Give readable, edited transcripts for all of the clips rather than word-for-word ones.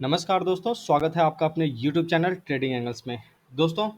नमस्कार दोस्तों, स्वागत है आपका अपने YouTube चैनल ट्रेडिंग एंगल्स में। दोस्तों,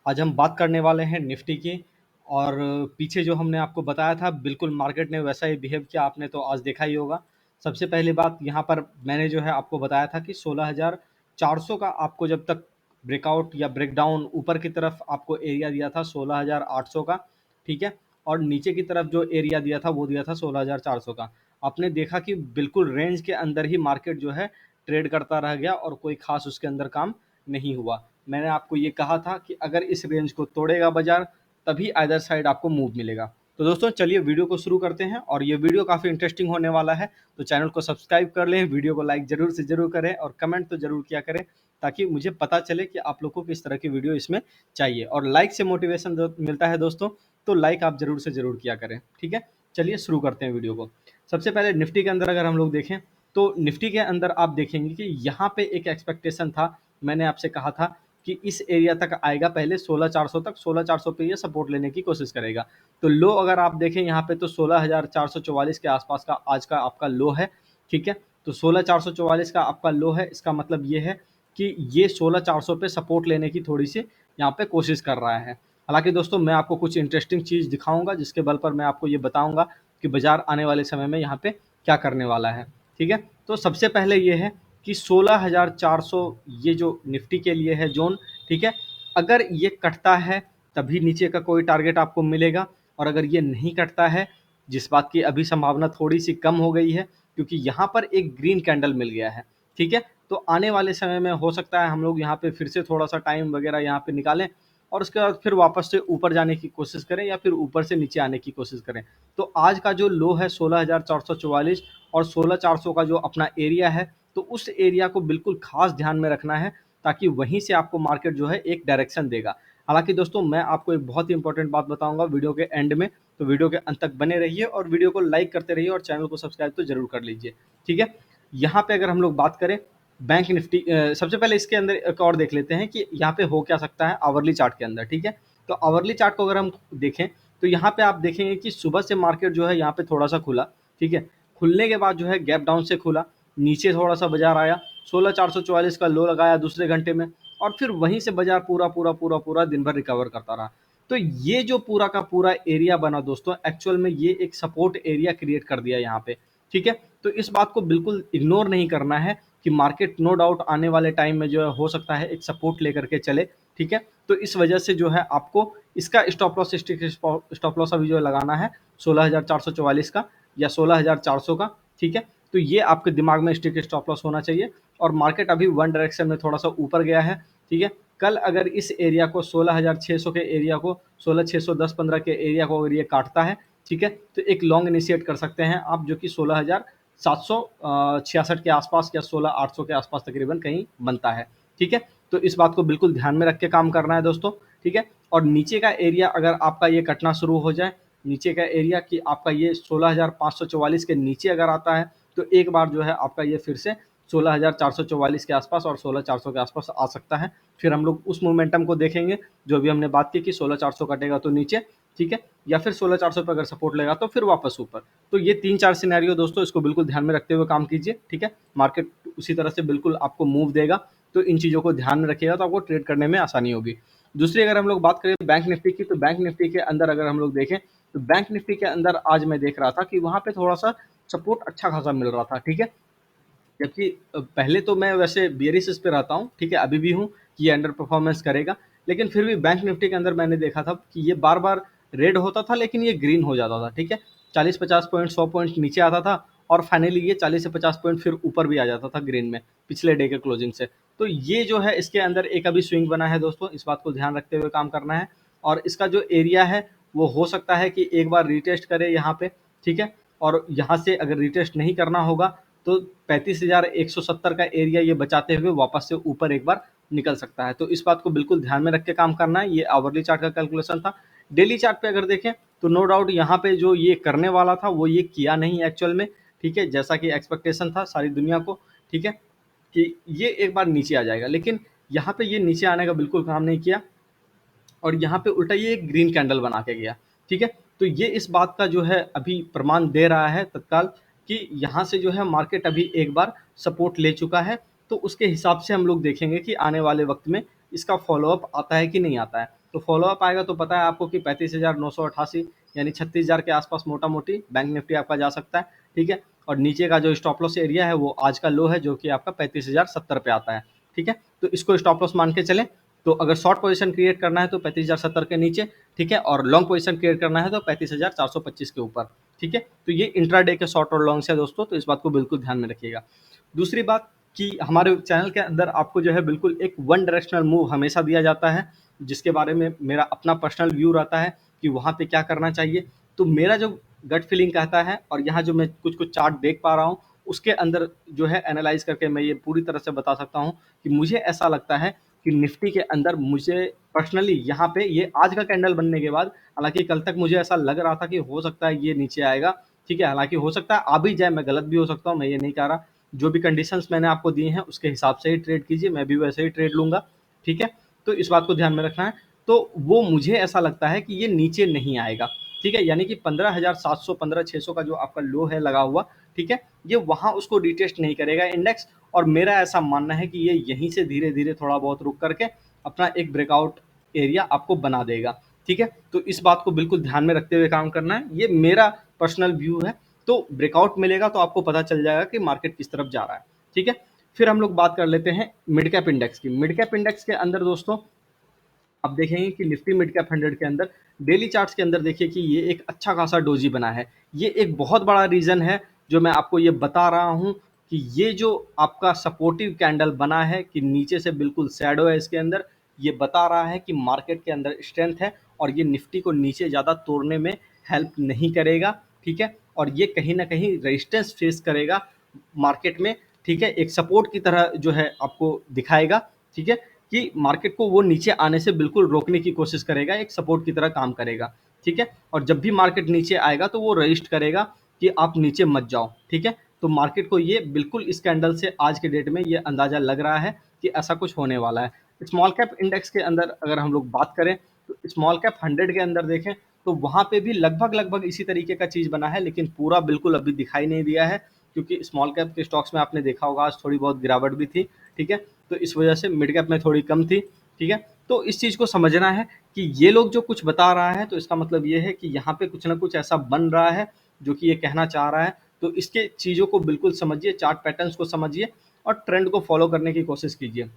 आज हम बात करने वाले हैं निफ्टी की। और पीछे जो हमने आपको बताया था, बिल्कुल मार्केट ने वैसा ही बिहेव किया, आपने तो आज देखा ही होगा। सबसे पहली बात यहाँ पर मैंने जो है आपको बताया था कि 16,400 का आपको जब तक ब्रेकआउट या ब्रेकडाउन ऊपर की तरफ आपको एरिया दिया था 16,800 का, ठीक है। और नीचे की तरफ जो एरिया दिया था वो दिया था 16,400 का। आपने देखा कि बिल्कुल रेंज के अंदर ही मार्केट जो है ट्रेड करता रह गया और कोई खास उसके अंदर काम नहीं हुआ। मैंने आपको ये कहा था कि अगर इस रेंज को तोड़ेगा बाजार, तभी अदर साइड आपको मूव मिलेगा। तो दोस्तों, चलिए वीडियो को शुरू करते हैं और ये वीडियो काफ़ी इंटरेस्टिंग होने वाला है। तो चैनल को सब्सक्राइब कर लें, वीडियो को लाइक जरूर से जरूर करें और कमेंट तो जरूर किया करें, ताकि मुझे पता चले कि आप लोग को किस तरह की वीडियो इसमें चाहिए। और लाइक से मोटिवेशन मिलता है दोस्तों, तो लाइक आप जरूर से जरूर किया करें, ठीक है। चलिए शुरू करते हैं वीडियो को। सबसे पहले निफ्टी के अंदर अगर हम लोग देखें, तो निफ्टी के अंदर आप देखेंगे कि यहाँ पे एक एक्सपेक्टेशन था। मैंने आपसे कहा था कि इस एरिया तक आएगा, पहले 16,400 तक, 16,400 पे ये सपोर्ट लेने की कोशिश करेगा। तो लो अगर आप देखें यहाँ पे, तो 16,444 के आसपास का आज का आपका लो है, ठीक है। तो 16,444 का आपका लो है, इसका मतलब ये है कि ये 16,400 पे सपोर्ट लेने की थोड़ी सी यहाँ पे कोशिश कर रहा है। हालांकि दोस्तों, मैं आपको कुछ इंटरेस्टिंग चीज़ दिखाऊंगा जिसके बल पर मैं आपको ये बताऊंगा कि बाजार आने वाले समय में यहाँ पे क्या करने वाला है, ठीक है। तो सबसे पहले ये है कि 16,400 ये जो निफ्टी के लिए है जोन, ठीक है। अगर ये कटता है तभी नीचे का कोई टारगेट आपको मिलेगा, और अगर ये नहीं कटता है, जिस बात की अभी संभावना थोड़ी सी कम हो गई है क्योंकि यहाँ पर एक ग्रीन कैंडल मिल गया है, ठीक है। तो आने वाले समय में हो सकता है हम लोग यहाँ पे फिर से थोड़ा सा टाइम वगैरह यहाँ पे निकालें और उसके बाद फिर वापस से ऊपर जाने की कोशिश करें या फिर ऊपर से नीचे आने की कोशिश करें। तो आज का जो लो है 16,444 और 16,400 का जो अपना एरिया है, तो उस एरिया को बिल्कुल खास ध्यान में रखना है, ताकि वहीं से आपको मार्केट जो है एक डायरेक्शन देगा। हालांकि दोस्तों, मैं आपको एक बहुत ही इंपॉर्टेंट बात बताऊंगा वीडियो के एंड में, तो वीडियो के अंत तक बने रहिए और वीडियो को लाइक करते रहिए और चैनल को सब्सक्राइब तो जरूर कर लीजिए, ठीक है। यहाँ पे अगर हम लोग बात करें बैंक निफ्टी, सबसे पहले इसके अंदर एक और देख लेते हैं कि यहाँ पे हो क्या सकता है आवरली चार्ट के अंदर, ठीक है। तो आवरली चार्ट को अगर हम देखें, तो यहाँ पे आप देखेंगे कि सुबह से मार्केट जो है यहाँ पे थोड़ा सा खुला, ठीक है। खुलने के बाद जो है गैप डाउन से खुला, नीचे थोड़ा सा बाजार आया, 16,444 का लो लगाया दूसरे घंटे में, और फिर वहीं से बाजार पूरा पूरा पूरा पूरा दिन भर रिकवर करता रहा। तो ये जो पूरा का पूरा एरिया बना दोस्तों, एक्चुअल में ये एक सपोर्ट एरिया क्रिएट कर दिया यहाँ पे, ठीक है। तो इस बात को बिल्कुल इग्नोर नहीं करना है कि मार्केट नो डाउट आने वाले टाइम में जो है हो सकता है एक सपोर्ट लेकर के चले, ठीक है। तो इस वजह से जो है आपको इसका स्टॉप लॉस स्टॉप लॉस अभी जो लगाना है 16,444 का या 16,400 का, ठीक है। तो ये आपके दिमाग में स्टिक स्टॉप लॉस होना चाहिए। और मार्केट अभी वन डायरेक्शन में थोड़ा सा ऊपर गया है, ठीक है। कल अगर इस एरिया को 16,600 के एरिया को 16,610-15 के एरिया को अगर ये काटता है, ठीक है, तो एक लॉन्ग इनिशिएट कर सकते हैं आप, जो कि 16,766 के आसपास या 16,800 के आसपास तकरीबन कहीं बनता है, ठीक है। तो इस बात को बिल्कुल ध्यान में रख के काम करना है दोस्तों, ठीक है। और नीचे का एरिया अगर आपका ये कटना शुरू हो जाए, नीचे का एरिया कि आपका ये 16,544 के नीचे अगर आता है, तो एक बार जो है आपका ये फिर से 16,444 के आसपास और 16,400 के आसपास आ सकता है। फिर हम लोग उस मोमेंटम को देखेंगे जो अभी हमने बात की कि 16,400 कटेगा तो नीचे, ठीक है, या फिर 16,400 पे अगर सपोर्ट लेगा तो फिर वापस ऊपर। तो ये 3-4 सिनेरियो दोस्तों, इसको बिल्कुल ध्यान में रखते हुए काम कीजिए, ठीक है। मार्केट उसी तरह से बिल्कुल आपको मूव देगा, तो इन चीज़ों को ध्यान में रखिएगा तो आपको ट्रेड करने में आसानी होगी। दूसरी अगर हम लोग बात करें बैंक निफ्टी की, तो बैंक निफ्टी के अंदर अगर हम लोग देखें, तो बैंक निफ्टी के अंदर आज मैं देख रहा था कि वहाँ पे थोड़ा सा सपोर्ट अच्छा खासा मिल रहा था, ठीक है। जबकि पहले तो मैं वैसे बियरिश पे रहता हूँ, ठीक है, अभी भी हूँ कि ये अंडर परफॉर्मेंस करेगा, लेकिन फिर भी बैंक निफ्टी के अंदर मैंने देखा था कि ये बार बार रेड होता था लेकिन ये ग्रीन हो जाता था, ठीक है। 40-50 पॉइंट 100 पॉइंट नीचे आता था और फाइनली ये 40 से 50 पॉइंट फिर ऊपर भी आ जाता था ग्रीन में पिछले डे के क्लोजिंग से। तो ये जो है इसके अंदर एक अभी स्विंग बना है दोस्तों, इस बात को ध्यान रखते हुए काम करना है। और इसका जो एरिया है वो हो सकता है कि एक बार रिटेस्ट करे यहाँ पे, ठीक है। और यहाँ से अगर रिटेस्ट नहीं करना होगा तो 35,170 का एरिया ये बचाते हुए वापस से ऊपर एक बार निकल सकता है। तो इस बात को बिल्कुल ध्यान में रख के काम करना है। ये आवरली चार्ट का कैलकुलेशन था। डेली चार्ट पे अगर देखें तो नो डाउट यहाँ पे जो ये करने वाला था वो ये किया नहीं एक्चुअल में, ठीक है, जैसा कि एक्सपेक्टेशन था सारी दुनिया को, ठीक है, कि ये एक बार नीचे आ जाएगा, लेकिन यहाँ पे ये नीचे आने का बिल्कुल काम नहीं किया और यहाँ पे उल्टा ये एक ग्रीन कैंडल बना के गया, ठीक है। तो ये इस बात का जो है अभी प्रमाण दे रहा है तत्काल कि यहाँ से जो है मार्केट अभी एक बार सपोर्ट ले चुका है तो उसके हिसाब से हम लोग देखेंगे कि आने वाले वक्त में इसका फॉलोअप आता है कि नहीं आता है। तो फॉलोअप आएगा तो पता है आपको कि 35,988 यानी 36,000 के आसपास मोटा मोटी बैंक निफ्टी आपका जा सकता है, ठीक है। और नीचे का जो स्टॉप लॉस एरिया है वो आज का लो है, जो कि आपका 35,070 पे आता है, ठीक है। तो इसको स्टॉप लॉस मान के चलें। तो अगर शॉर्ट पोजीशन क्रिएट करना है तो 35,070 के नीचे, ठीक है, और लॉन्ग पोजीशन क्रिएट करना है तो 35,425 के ऊपर, ठीक है। तो ये इंट्राडे के शॉर्ट और लॉन्ग से दोस्तों, तो इस बात को बिल्कुल ध्यान में रखिएगा। दूसरी बात कि हमारे चैनल के अंदर आपको जो है बिल्कुल एक वन डायरेक्शनल मूव हमेशा दिया जाता है, जिसके बारे में मेरा अपना पर्सनल व्यू रहता है कि वहाँ पे क्या करना चाहिए। तो मेरा जो गट फीलिंग कहता है और यहाँ जो मैं कुछ कुछ चार्ट देख पा रहा हूँ उसके अंदर जो है एनालाइज करके मैं ये पूरी तरह से बता सकता हूँ कि मुझे ऐसा लगता है कि निफ्टी के अंदर मुझे पर्सनली यहाँ पे ये आज का कैंडल बनने के बाद, हालांकि कल तक मुझे ऐसा लग रहा था कि हो सकता है ये नीचे आएगा, ठीक है, हालांकि हो सकता है आ भी जाए, मैं गलत भी हो सकता हूँ, मैं ये नहीं कह रहा। जो भी कंडीशंस मैंने आपको दी हैं उसके हिसाब से ही ट्रेड कीजिए, मैं भी वैसे ही ट्रेड लूंगा, ठीक है। तो इस बात को ध्यान में रखना है। तो वो मुझे ऐसा लगता है कि ये नीचे नहीं आएगा, ठीक है, यानी कि 15,700 15,600 का जो आपका लो है लगा हुआ, ठीक है, ये वहां उसको रिटेस्ट नहीं करेगा इंडेक्स। और मेरा ऐसा मानना है कि ये यहीं से धीरे धीरे थोड़ा बहुत रुक करके अपना एक ब्रेकआउट एरिया आपको बना देगा, ठीक है। तो इस बात को बिल्कुल ध्यान में रखते हुए काम करना है, ये मेरा पर्सनल व्यू है। तो ब्रेकआउट मिलेगा तो आपको पता चल जाएगा कि मार्केट किस तरफ जा रहा है, ठीक है। फिर हम लोग बात कर लेते हैं मिड कैप इंडेक्स की। मिड कैप इंडेक्स के अंदर दोस्तों आप देखेंगे कि निफ्टी मिड कैप 100 के अंदर डेली चार्ट्स के अंदर देखिए कि ये एक अच्छा खासा डोजी बना है। ये एक बहुत बड़ा रीज़न है जो मैं आपको ये बता रहा हूँ कि ये जो आपका सपोर्टिव कैंडल बना है कि नीचे से बिल्कुल शैडो है इसके अंदर, ये बता रहा है कि मार्केट के अंदर स्ट्रेंथ है और ये निफ्टी को नीचे ज़्यादा तोड़ने में हेल्प नहीं करेगा, ठीक है। और ये कहीं ना कहीं रेजिस्टेंस फेस करेगा मार्केट में, ठीक है, एक सपोर्ट की तरह जो है आपको दिखाएगा, ठीक है, कि मार्केट को वो नीचे आने से बिल्कुल रोकने की कोशिश करेगा, एक सपोर्ट की तरह काम करेगा, ठीक है। और जब भी मार्केट नीचे आएगा तो वो रजिस्ट करेगा कि आप नीचे मत जाओ, ठीक है। तो मार्केट को ये बिल्कुल इस कैंडल से आज के डेट में ये अंदाजा लग रहा है कि ऐसा कुछ होने वाला है। स्मॉल कैप इंडेक्स के अंदर अगर हम लोग बात करें तो स्मॉल कैप 100 के अंदर देखें तो वहाँ पे भी लगभग लगभग इसी तरीके का चीज़ बना है, लेकिन पूरा बिल्कुल अभी दिखाई नहीं दिया है, क्योंकि स्मॉल कैप के स्टॉक्स में आपने देखा होगा आज थोड़ी बहुत गिरावट भी थी, ठीक है। तो इस वजह से मिड कैप में थोड़ी कम थी, ठीक है। तो इस चीज़ को समझना है कि ये लोग जो कुछ बता रहा है तो इसका मतलब ये है कि यहाँ पे कुछ ना कुछ ऐसा बन रहा है जो कि ये कहना चाह रहा है। तो इसके चीज़ों को बिल्कुल समझिए, चार्ट पैटर्न्स को समझिए और ट्रेंड को फॉलो करने की कोशिश कीजिए।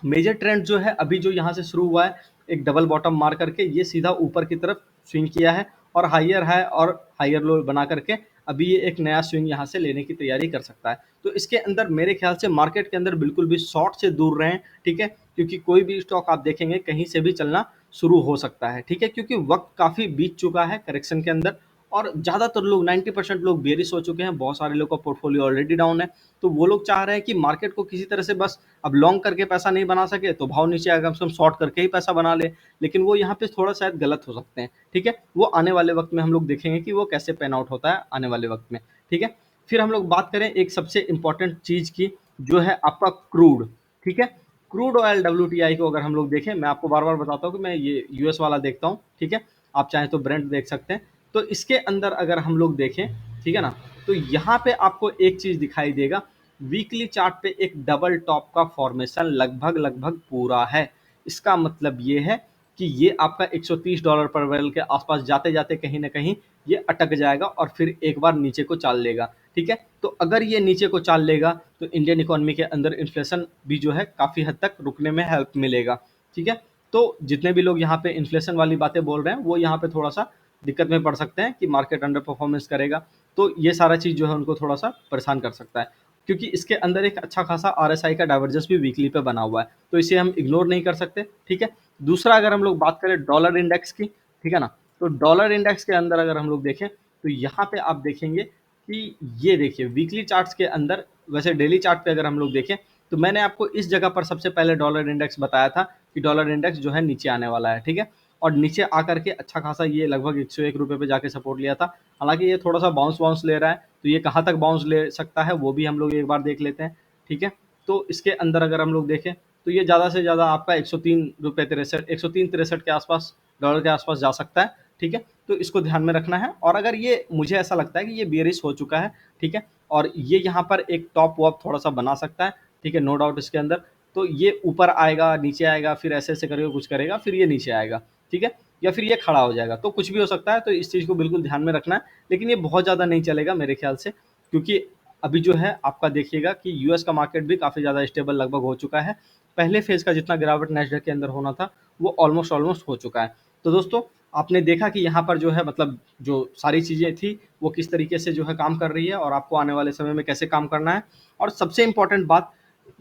मेजर ट्रेंड जो है अभी जो यहाँ से शुरू हुआ है एक डबल बॉटम मार करके ये सीधा ऊपर की तरफ स्विंग किया है और हायर हाई और हायर लो बना करके अभी ये एक नया स्विंग यहाँ से लेने की तैयारी कर सकता है। तो इसके अंदर मेरे ख्याल से मार्केट के अंदर बिल्कुल भी शॉर्ट से दूर रहें, ठीक है, क्योंकि कोई भी स्टॉक आप देखेंगे कहीं से भी चलना शुरू हो सकता है, ठीक है, क्योंकि वक्त काफ़ी बीत चुका है करेक्शन के अंदर और ज़्यादातर लोग 90% लोग बेरिश हो चुके हैं, बहुत सारे लोग का पोर्टफोलियो ऑलरेडी डाउन है। तो वो लोग चाह रहे हैं कि मार्केट को किसी तरह से बस अब लॉन्ग करके पैसा नहीं बना सके तो भाव नीचे आएगा, कम से कम शॉर्ट करके ही पैसा बना ले। लेकिन वो यहाँ पे थोड़ा शायद गलत हो सकते हैं, ठीक है। वो आने वाले वक्त में हम लोग देखेंगे कि वो कैसे पैन आउट होता है आने वाले वक्त में, ठीक है। फिर हम लोग बात करें एक सबसे इंपॉर्टेंट चीज़ की, जो है आपका क्रूड, ठीक है। क्रूड ऑयल WTI को अगर हम लोग देखें, मैं आपको बार बार बताता हूँ कि मैं ये यूएस वाला देखता हूँ, ठीक है, आप चाहें तो ब्रेंट देख सकते हैं। तो इसके अंदर अगर हम लोग देखें, ठीक है ना, तो यहाँ पे आपको एक चीज़ दिखाई देगा, वीकली चार्ट पे एक डबल टॉप का फॉर्मेशन लगभग लगभग पूरा है। इसका मतलब ये है कि ये आपका $130 पर बैरल के आसपास जाते जाते कहीं ना कहीं ये अटक जाएगा और फिर एक बार नीचे को चाल लेगा, ठीक है। तो अगर ये नीचे को चाल लेगा तो इंडियन इकोनॉमी के अंदर इन्फ्लेशन भी जो है काफ़ी हद तक रुकने में हेल्प मिलेगा, ठीक है। तो जितने भी लोग यहाँ पे इन्फ्लेशन वाली बातें बोल रहे हैं वो यहाँ पे थोड़ा सा दिक्कत में पड़ सकते हैं कि मार्केट अंडर परफॉर्मेंस करेगा। तो ये सारा चीज़ जो है उनको थोड़ा सा परेशान कर सकता है, क्योंकि इसके अंदर एक अच्छा खासा RSI का डाइवर्जेंस भी वीकली पे बना हुआ है, तो इसे हम इग्नोर नहीं कर सकते, ठीक है। दूसरा अगर हम लोग बात करें डॉलर इंडेक्स की, ठीक है ना, तो डॉलर इंडेक्स के अंदर अगर हम लोग देखें तो यहाँ पे आप देखेंगे कि ये देखिए वीकली चार्ट्स के अंदर, वैसे डेली चार्ट पे अगर हम लोग देखें तो मैंने आपको इस जगह पर सबसे पहले डॉलर इंडेक्स बताया था कि डॉलर इंडेक्स जो है नीचे आने वाला है, ठीक है। और नीचे आकर के अच्छा खासा ये लगभग 101 रुपये पे जाके सपोर्ट लिया था, हालांकि ये थोड़ा सा बाउंस बाउंस ले रहा है, तो ये कहाँ तक बाउंस ले सकता है वो भी हम लोग एक बार देख लेते हैं, ठीक है। तो इसके अंदर अगर हम लोग देखें तो ये ज़्यादा से ज़्यादा आपका 103 रुपये 63 के आसपास डॉलर के आसपास जा सकता है, ठीक है। तो इसको ध्यान में रखना है। और अगर ये मुझे ऐसा लगता है कि ये बेरिश हो चुका है, ठीक है, और ये यहाँ पर एक टॉप वॉप थोड़ा सा बना सकता है, ठीक है, नो डाउट इसके अंदर। तो ये ऊपर आएगा, नीचे आएगा, फिर ऐसे-ऐसे करके कुछ करेगा, फिर ये नीचे आएगा, ठीक है? या फिर ये खड़ा हो जाएगा, तो कुछ भी हो सकता है, तो इस चीज़ को बिल्कुल ध्यान में रखना है। लेकिन ये बहुत ज़्यादा नहीं चलेगा मेरे ख्याल से, क्योंकि अभी जो है आपका देखिएगा कि यूएस का मार्केट भी काफ़ी ज़्यादा स्टेबल लगभग हो चुका है। पहले फेज़ का जितना गिरावट नैस्डैक के अंदर होना था, वो ऑलमोस्ट ऑलमोस्ट हो चुका है। तो दोस्तों, आपने देखा कि यहाँ पर जो है मतलब जो सारी चीज़ें थी, वो किस तरीके से जो है काम कर रही है और आपको आने वाले समय में कैसे काम करना है। और सबसे इम्पोर्टेंट बात,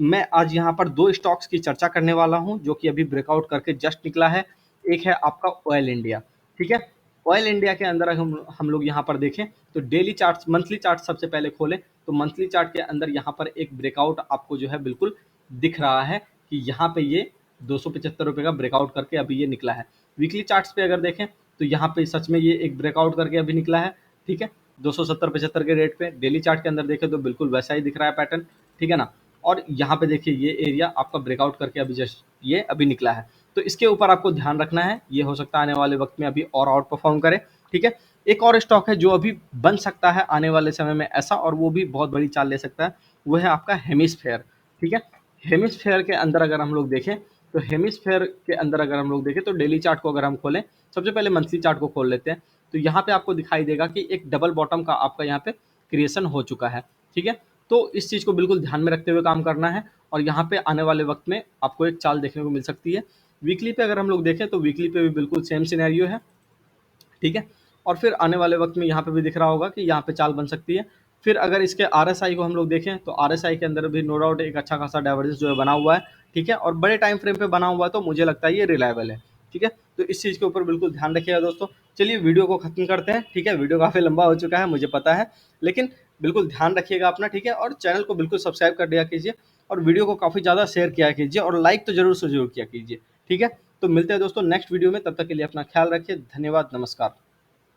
मैं आज यहाँ पर 2 स्टॉक्स की चर्चा करने वाला हूँ, जो कि अभी ब्रेकआउट करके जस्ट निकला है। एक है आपका ऑयल इंडिया, ठीक है? ऑयल इंडिया के अंदर अगर हम लोग यहाँ पर देखें, तो डेली चार्ट्स, मंथली चार्ट सबसे पहले खोलें, तो मंथली चार्ट के अंदर यहाँ पर एक ब्रेकआउट आपको जो है बिल्कुल दिख रहा है कि यहाँ पे ये ₹275 का ब्रेकआउट करके अभी ये निकला है। वीकली चार्ट्स पे अगर देखें, तो यहाँ पे सच में ये एक ब्रेकआउट करके अभी निकला है, ठीक है? 270-75 के रेट पे। डेली चार्ट के अंदर देखें तो बिल्कुल वैसा ही दिख रहा है पैटर्न, ठीक है ना? और यहाँ पे देखिए ये एरिया आपका ब्रेकआउट करके अभी जस्ट ये अभी निकला है। तो इसके ऊपर आपको ध्यान रखना है, ये हो सकता है आने वाले वक़्त में अभी और आउट परफ़ॉर्म करे, ठीक है? एक और स्टॉक है जो अभी बन सकता है आने वाले समय में ऐसा, और वो भी बहुत बड़ी चाल ले सकता है, वो है आपका हेमिस्फेयर, ठीक है? हेमिस्फेयर के अंदर अगर हम लोग देखें, तो हेमिस्फेयर के अंदर अगर हम लोग देखें, तो डेली चार्ट को अगर हम खोलें, सबसे पहले मंथली चार्ट को खोल लेते हैं, तो यहाँ पे आपको दिखाई देगा कि एक डबल बॉटम का आपका यहाँ पे क्रिएशन हो चुका है, ठीक है? तो इस चीज़ को बिल्कुल ध्यान में रखते हुए काम करना है, और यहाँ पे आने वाले वक़्त में आपको एक चाल देखने को मिल सकती है। वीकली पे अगर हम लोग देखें, तो वीकली पे भी बिल्कुल सेम सिनेरियो है, ठीक है? और फिर आने वाले वक़्त में यहाँ पे भी दिख रहा होगा कि यहाँ पे चाल बन सकती है। फिर अगर इसके आरएसआई को हम लोग देखें, तो आरएसआई के अंदर भी नो डाउट एक अच्छा खासा डाइवर्जेंस जो है बना हुआ है, ठीक है? और बड़े टाइम फ्रेम पे बना हुआ है, तो मुझे लगता है ये रिलायबल है, ठीक है? तो इस चीज़ के ऊपर बिल्कुल ध्यान रखिएगा दोस्तों। चलिए वीडियो को खत्म करते हैं, ठीक है? वीडियो काफ़ी लंबा हो चुका है, मुझे पता है, लेकिन बिल्कुल ध्यान रखिएगा अपना, ठीक है? और चैनल को बिल्कुल सब्सक्राइब कर दिया कीजिए, और वीडियो को काफ़ी ज़्यादा शेयर किया कीजिए, और लाइक तो ज़रूर से ज़रूर किया कीजिए, ठीक है? तो मिलते हैं दोस्तों नेक्स्ट वीडियो में, तब तक के लिए अपना ख्याल रखिए। धन्यवाद, नमस्कार।